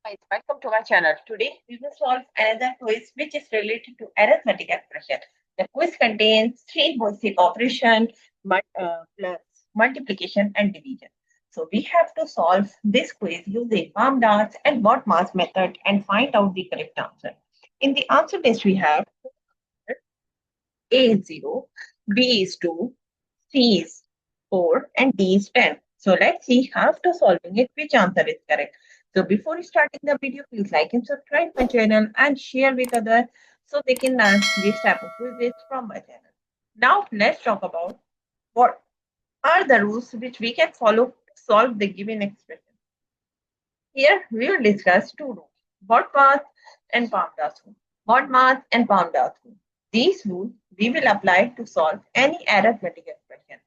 Guys, welcome to my channel. Today we will solve another quiz which is related to arithmetic expression. The quiz contains three basic operations plus multiplication and division. So we have to solve this quiz using PAMDAS and BODMAS method and find out the correct answer. In the answer list we have A is 0, B is 2, C is 4 and D is 10. So let's see after solving it which answer is correct. So before starting the video, please like and subscribe my channel and share with others so they can learn this type of quizzes from my channel. Now let's talk about what are the rules which we can follow to solve the given expression. Here we will discuss two rules, BODMAS and PAMDAS rule. BODMAS and PAMDAS rule. These rules we will apply to solve any arithmetic expression.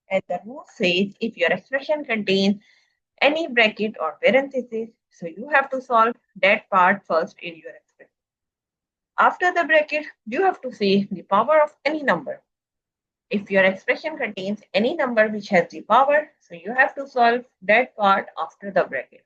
As the rule says, if your expression contains any bracket or parenthesis, so you have to solve that part first in your expression. After the bracket, you have to say the power of any number. If your expression contains any number which has the power, so you have to solve that part after the bracket.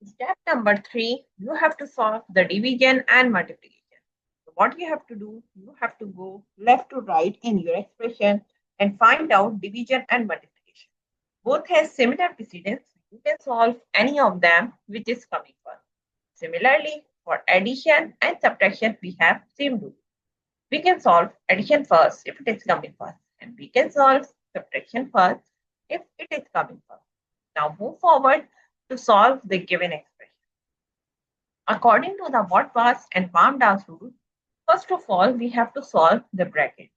Step number 3, you have to solve the division and multiplication. So what you have to do, you have to go left to right in your expression and find out division and multiplication. Both has similar precedence. You can solve any of them which is coming first. Similarly, for addition and subtraction, we have same rule. We can solve addition first if it is coming first, and we can solve subtraction first if it is coming first. Now move forward to solve the given expression. According to the BODMAS and PAMDAS rule, first of all, we have to solve the bracket.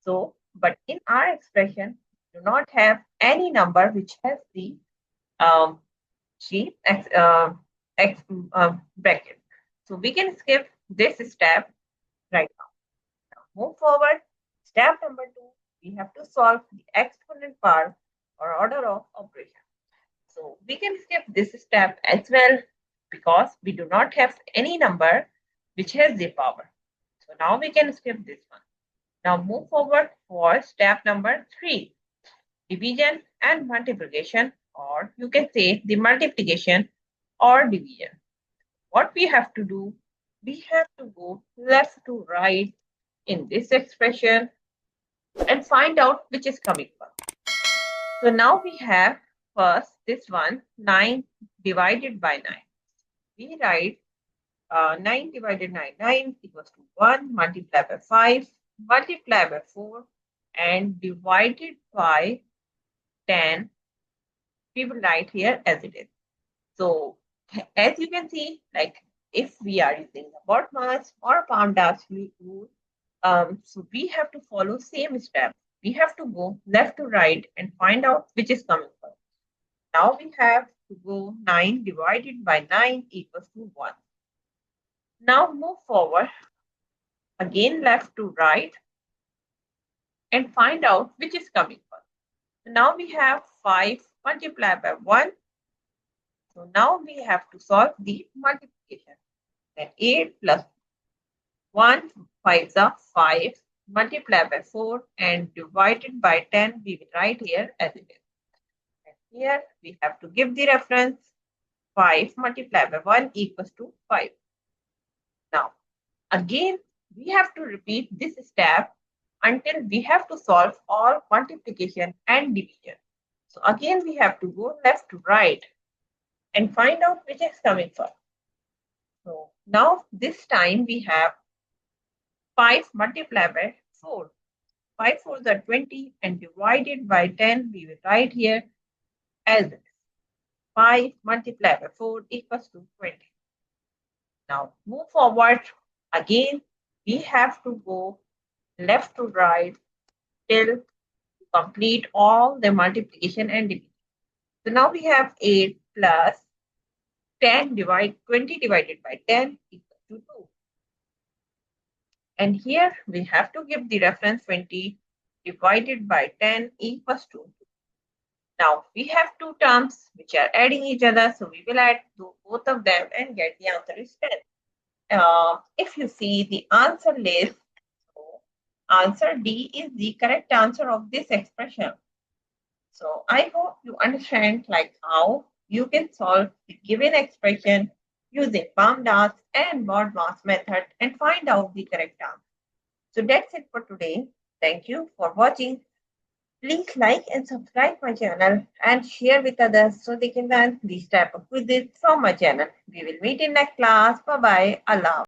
So, but in our expression, do not have any number which has the bracket. So we can skip this step right now. Now move forward. Step number 2, we have to solve the exponent part or order of operation. So we can skip this step as well because we do not have any number which has the power. So now we can skip this one. Now move forward for step number 3, division and multiplication, or you can say the multiplication or division. What we have to do, we have to go left to right in this expression and find out which is coming first. So now we have first this one, 9 divided by 9. We write 9 divided by 9 equals to 1, multiplied by 5, multiplied by 4, and divided by 10. We will write here as it is. So as you can see, like if we are using the BODMAS or PAMDAS rule, so we have to follow same step. We have to go left to right and find out which is coming first. Now we have to go 9 divided by 9 equals to 1. Now move forward, again left to right and find out which is coming first. So now we have 5 multiplied by 1. So now we have to solve the multiplication. Then 8 plus 1, 5 is 5, multiplied by 4 and divided by 10, we will write here as it is. And here we have to give the reference, 5 multiplied by 1 equals to 5. Now, again, we have to repeat this step until we have to solve all multiplication and division. So again, we have to go left to right and find out which is coming first. So now this time we have 5 multiplied by 4. 5 4s are 20 and divided by 10, we will write here as it is. 5 multiplied by 4 equals to 20. Now move forward. Again, we have to go left to right till complete all the multiplication and division. So now we have 8 plus 20 divided by 10 equals to 2. And here we have to give the reference 20 divided by 10 equals to 2. Now we have two terms which are adding each other, so we will add both of them and get the answer is 10. If you see the answer list, so answer D is the correct answer of this expression. So I hope you understand like how you can solve the given expression using PAMDAS and BODMAS method and find out the correct answer. So that's it for today. Thank you for watching. Please like and subscribe my channel and share with others so they can learn these type of quizzes from my channel. We will meet in next class. Bye bye. Allah.